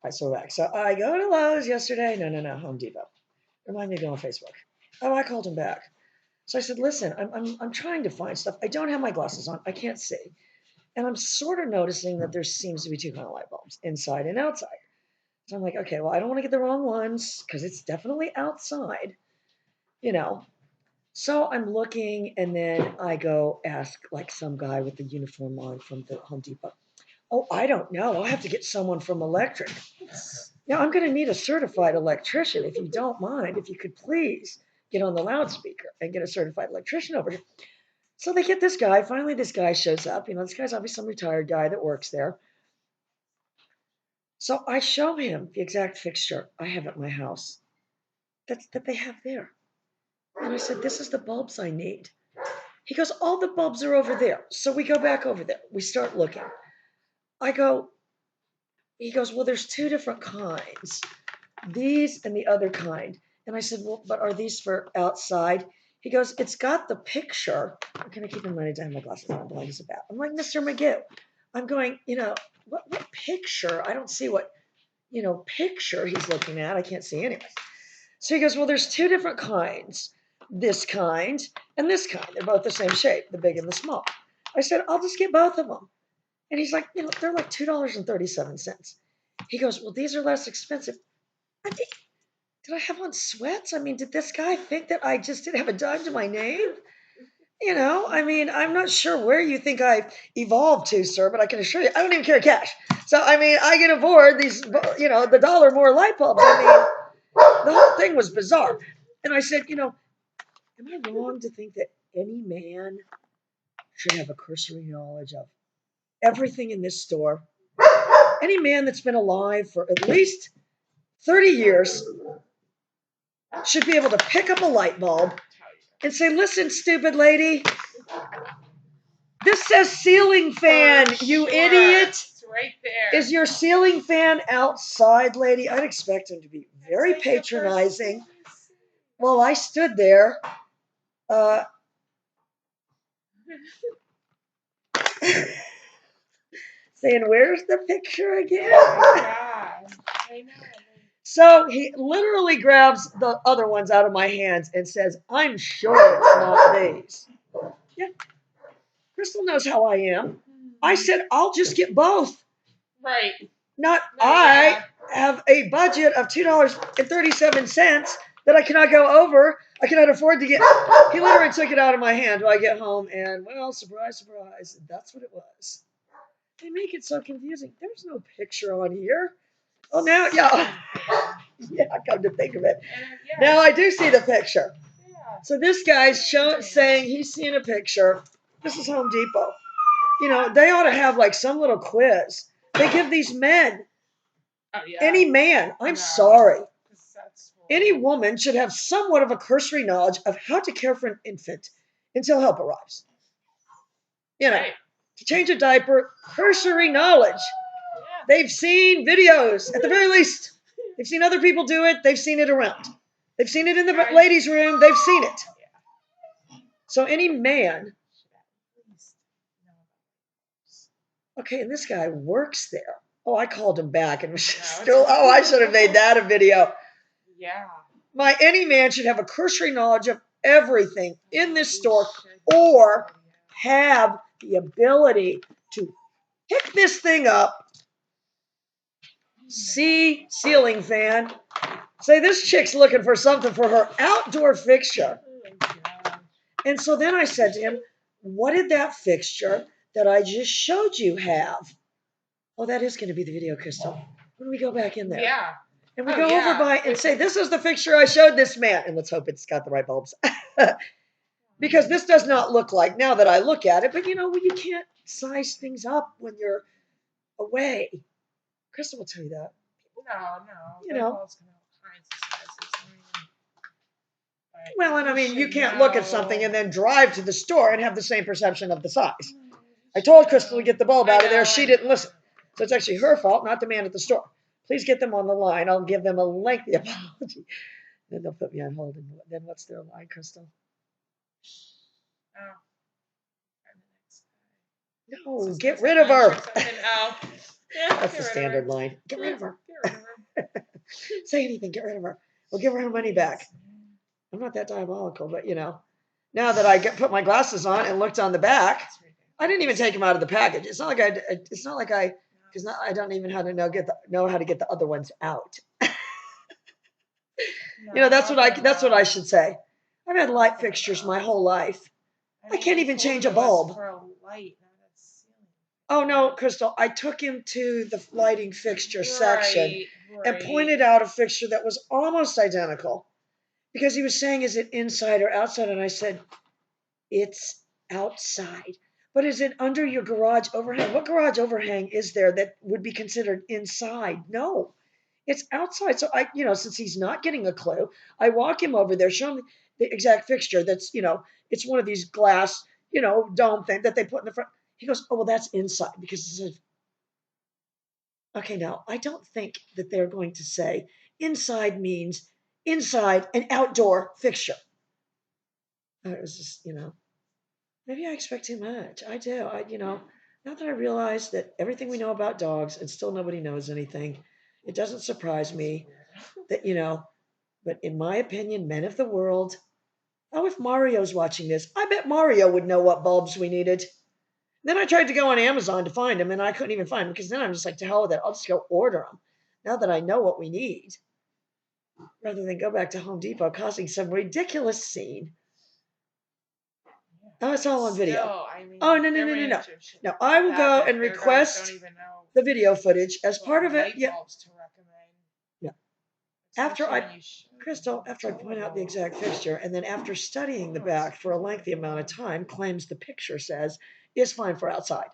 I so back. So I go to Lowe's yesterday. No, Home Depot. Remind me to go on Facebook. Oh, I called him back. So I said, listen, I'm trying to find stuff. I don't have my glasses on. I can't see. And I'm sort of noticing that there seems to be two kind of light bulbs, inside and outside. So I'm like, okay, well, I don't want to get the wrong ones because it's definitely outside, you know. So I'm looking, and then I go ask like some guy with the uniform on from the Home Depot. Oh, I don't know. I'll have to get someone from electric. Now I'm going to need a certified electrician. If you don't mind, if you could please get on the loudspeaker and get a certified electrician over here. So they get this guy. Finally, this guy shows up. This guy's obviously some retired guy that works there. So I show him the exact fixture I have at my house that they have there. And I said, this is the bulbs I need. He goes, all the bulbs are over there. So we go back over there. We start looking. I go, he goes, well, there's two different kinds, these and the other kind. And I said, well, but are these for outside? He goes, it's got the picture. I'm going to keep in mind I don't have my glasses on. I'm blind as a bat. I'm like, Mr. McGill, I'm going, what picture? I don't see what, picture he's looking at. I can't see anyway. So he goes, well, there's two different kinds, this kind and this kind. They're both the same shape, the big and the small. I said, I'll just get both of them. And he's like, they're like $2.37. He goes, well, these are less expensive. I mean, did I have on sweats? I mean, did this guy think that I just didn't have a dime to my name? I'm not sure where you think I evolved to, sir, but I can assure you, I don't even carry cash. So, I can afford these, the dollar more light bulbs. The whole thing was bizarre. And I said, am I wrong to think that any man should have a cursory knowledge of everything in this store? Any man that's been alive for at least 30 years should be able to pick up a light bulb and say, listen, stupid lady, this says ceiling fan, you idiot. It's right there. Is your ceiling fan outside, lady? I'd expect him to be very patronizing. Well, I stood there. Saying, where's the picture again? Oh my God. I know. So he literally grabs the other ones out of my hands and says, I'm sure it's not these. Yeah. Crystal knows how I am. I said, I'll just get both. Right. I have a budget of $2.37 that I cannot go over. I cannot afford to get. He literally took it out of my hand when I get home, and well, surprise, surprise, that's what it was. They make it so confusing. There's no picture on here. Oh, now, yeah. Yeah, come to think of it. Now I do see the picture. So this guy's saying he's seeing a picture. This is Home Depot. They ought to have like some little quiz. They give these men, any man, I'm sorry, any woman should have somewhat of a cursory knowledge of how to care for an infant until help arrives. To change a diaper, cursory knowledge. They've seen videos, at the very least. They've seen other people do it. They've seen it around. They've seen it in the ladies' room. They've seen it. So any man. Okay, and this guy works there. Oh, I called him back and was still. Oh, I should have made that a video. Yeah. Any man should have a cursory knowledge of everything in this store, or have the ability to pick this thing up, see ceiling fan, say this chick's looking for something for her outdoor fixture. And so then I said to him, what did that fixture that I just showed you have? Oh, that is going to be the video, Crystal. When we go back in there. Yeah. And we go over by and say, this is the fixture I showed this man. And let's hope it's got the right bulbs. Because this does not look like, now that I look at it, but you can't size things up when you're away. Crystal will tell you that. No. Well, and you can't look at something and then drive to the store and have the same perception of the size. I told Crystal to get the bulb out of there. She didn't listen. So it's actually her fault, not the man at the store. Please get them on the line. I'll give them a lengthy apology. Then they'll put me on hold. And then what's their line, Crystal? No, get rid of her. That's the standard line. Get rid of her. Get rid of her. Say anything, get rid of her. We'll give her her money back. I'm not that diabolical, but now that I put my glasses on and looked on the back, I didn't even take them out of the package. It's not like because I don't even know how to get the other ones out. That's what I should say. I've had light fixtures my whole life. I can't even change a bulb. For a light, not a ceiling. Oh no, Crystal, I took him to the lighting fixture section and Right. pointed out a fixture that was almost identical because he was saying, is it inside or outside? And I said, it's outside. But is it under your garage overhang? What garage overhang is there that would be considered inside? No, it's outside. So since he's not getting a clue, I walk him over there, show him the exact fixture. That's, it's one of these glass, dome thing that they put in the front. He goes, oh, well, that's inside because it says, okay, now I don't think that they're going to say inside means inside an outdoor fixture. It was just, maybe I expect too much. I do. Now that I realize that everything we know about dogs and still nobody knows anything, it doesn't surprise me that, but in my opinion, men of the world, if Mario's watching this, I bet Mario would know what bulbs we needed. Then I tried to go on Amazon to find them and I couldn't even find them because then I'm just like, to hell with it. I'll just go order them now that I know what we need rather than go back to Home Depot causing some ridiculous scene. Oh, it's all on video. Oh, no. No, I will go and request the video footage as part of it. Yeah. Yeah. Crystal, after I point out the exact fixture, and then after studying the back for a lengthy amount of time, claims the picture says is fine for outside.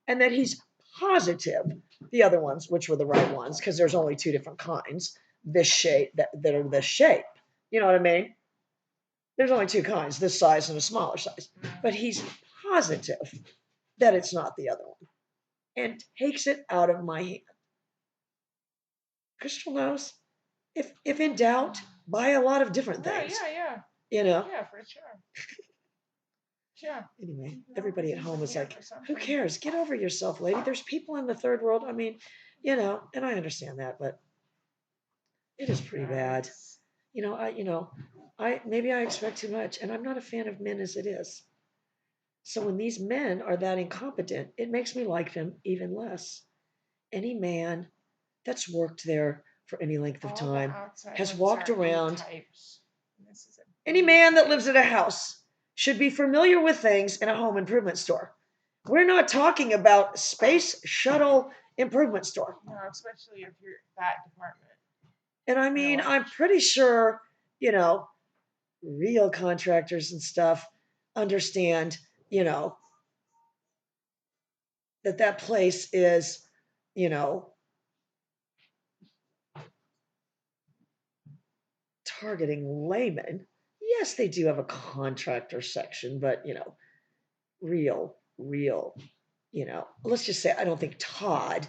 And that he's positive the other ones, which were the right ones, because there's only two different kinds, this shape, that are this shape. You know what I mean? There's only two kinds, this size and a smaller size. But he's positive that it's not the other one and takes it out of my hand. Crystal knows. If in doubt, buy a lot of different things. Yeah. Yeah, for sure. Yeah. Anyway, everybody at home is like, who cares? Get over yourself, lady. There's people in the third world. I mean, and I understand that, but it is pretty bad. Maybe I expect too much, and I'm not a fan of men as it is. So when these men are that incompetent, it makes me like them even less. Any man that's worked there for any length of time has walked around. Any man that lives in a house should be familiar with things in a home improvement store. We're not talking about space shuttle improvement store. No, especially if you're that department. And I mean, I'm pretty sure, real contractors and stuff understand, that place is, targeting laymen. Yes, they do have a contractor section, but, real, let's just say I don't think Todd,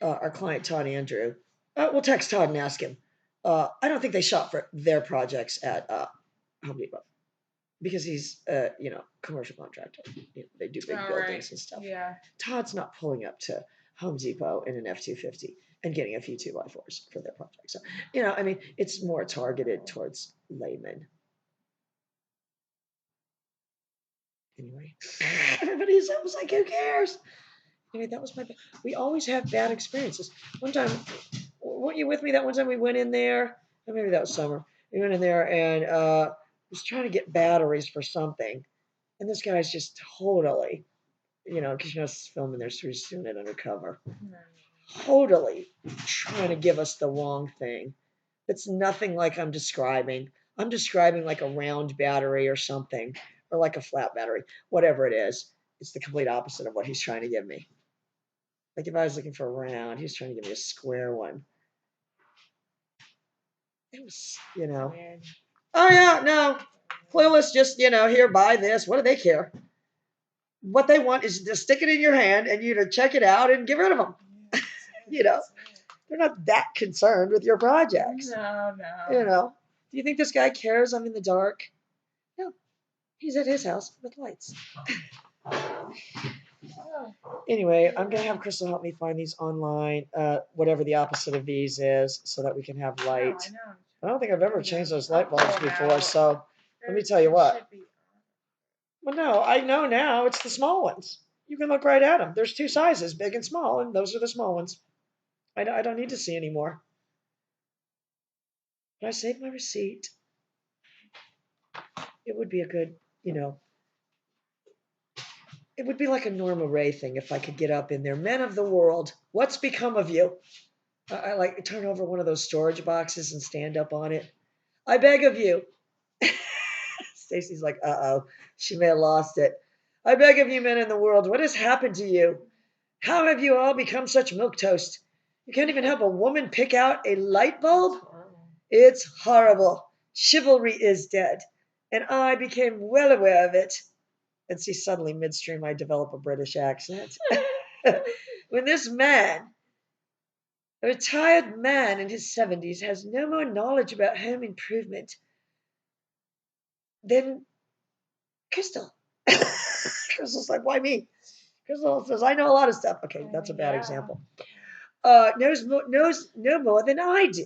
our client Todd Andrew, we'll text Todd and ask him. I don't think they shop for their projects at Home Depot because he's commercial contractor. They do big buildings and stuff. Yeah. Todd's not pulling up to Home Depot in an F-250 and getting a few 2x4s for their project. So, it's more targeted towards laymen. Anyway, everybody's almost like, who cares? Anyway, that was we always have bad experiences. One time, weren't you with me that one time we went in there? Or maybe that was summer. We went in there and was trying to get batteries for something. And this guy's just totally, because it's filming there, so he's doing it undercover. Totally trying to give us the wrong thing. It's nothing like I'm describing. I'm describing like a round battery or something, or like a flat battery, whatever it is. It's the complete opposite of what he's trying to give me. Like if I was looking for a round, he's trying to give me a square one. It was, oh yeah, no, clueless, just, here, buy this. What do they care? What they want is to stick it in your hand and you to check it out and get rid of them. They're not that concerned with your projects. No. Do you think this guy cares I'm in the dark? No. He's at his house with lights. Oh, Anyway, I'm gonna have Crystal help me find these online, whatever the opposite of these is, so that we can have no, light. I know. I don't think I've ever changed those light I'll bulbs pull 'em before, out. so let me There- tell you there what. should be- Well, no, I know now it's the small ones. You can look right at them. There's two sizes, big and small, and those are the small ones. I don't need to see anymore. But I saved my receipt. It would be a good, it would be like a Norma Ray thing if I could get up in there. Men of the world, what's become of you? I like turn over one of those storage boxes and stand up on it. I beg of you. Stacy's like, uh-oh, she may have lost it. I beg of you, men in the world, what has happened to you? How have you all become such milquetoast? You can't even help a woman pick out a light bulb? That's horrible. It's horrible. Chivalry is dead. And I became well aware of it. And see, suddenly, midstream, I develop a British accent. When this man, a retired man in his 70s, has no more knowledge about home improvement than Crystal. Crystal's like, why me? Crystal says, I know a lot of stuff. Okay, that's a bad Yeah. example. Knows no more than I do.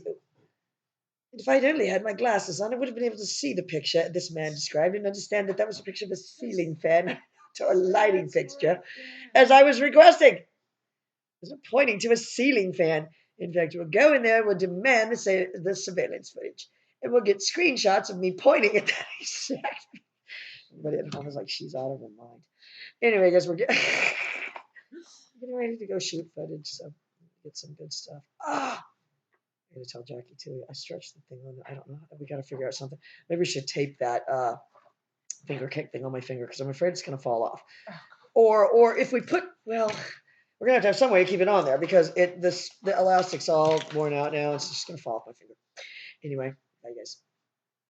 If I'd only had my glasses on, I would have been able to see the picture this man described and understand that that was a picture of a ceiling fan to a lighting That's fixture, right, as yeah. I was requesting. I was pointing to a ceiling fan. In fact, we'll go in there, we'll demand the surveillance footage, and we'll get screenshots of me pointing at that exact. Everybody at home is like, she's out of her mind. Anyway, I guess we're getting ready to go shoot footage, so get some good stuff. I gotta tell Jackie too. I stretched the thing on. I don't know. We gotta figure out something. Maybe we should tape that finger kick thing on my finger because I'm afraid it's gonna fall off. Or if we put, well, we're gonna have to have some way to keep it on there because the elastic's all worn out now. It's just gonna fall off my finger. Anyway, bye guys.